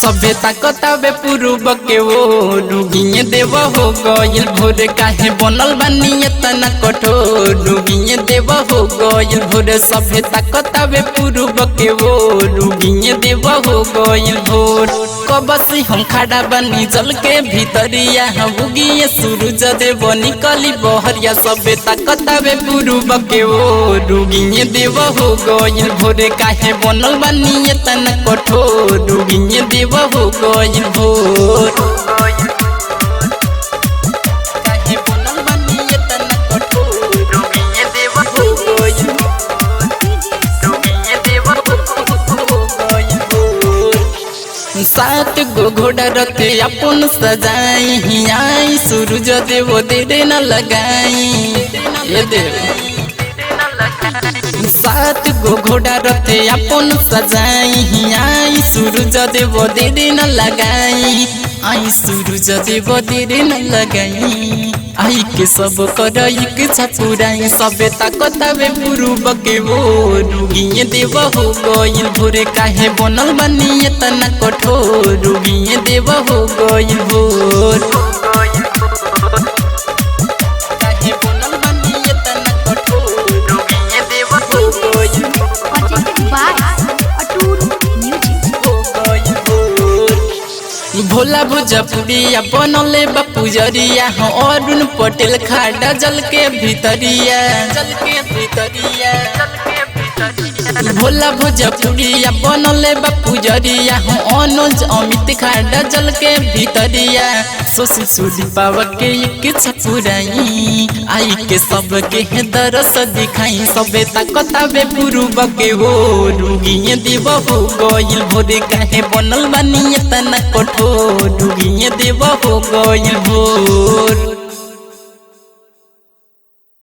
सभ्यता कतावे पूर्व के वो डूबिए देव हो गइल भोर काहे बनल बानी तना कठोर डूबिए देव हो गइल भोर सभ्यता कतावे पूर्व के वो डूबिए देव हो गइल भोर कब से हम खड़ा बनी जल के भीतरिया उगिए सूरज देव निकली बहरिया सभ्यता कतावे पूर्व के वो डूबिए देव हो गइल भोर काहे बनल बानी तना कठोर डूबिए देव हो गइल भोर काहे बनल बानी तना कठोर डूबिए देव हो गइल डूबिए देव हो गइल भोर सात गो घोड़ा रथे अपन सजाई आई सूरज देव देरे न लगाई ये देव सात गो घोड़ा रथे अपन सजाई आई सूरज देव देरे न लगाई आई सूरज देव देरे न लगाई आई के सब करई के छपुराई सभ्यता कतावे पूर्व के वो डूबिए देव हो गइल भोरे काहे बनल बानी तना कठोर डूबिए देव हो गइल भोर काहे बनल बानी तना कठोर डूबिए देव हो गइल भोला भोजपुरिया बनले बापूजरिया हो अरुण पटेल खाड़ा जल के भीतरिया भोला भोजपुरिया बनले बापूजरिया हो अनुज अमित खाड़ा जल के भीतरिया सोसी सुदी पाव के एक छपुराई आई के सब के दरस दिखाई सभ्यता कतावे पूर्व के हो डूबिए देव हो गइल भोरे काहे बनल बानी तना कठोर डूबिए देव हो गइल भोर।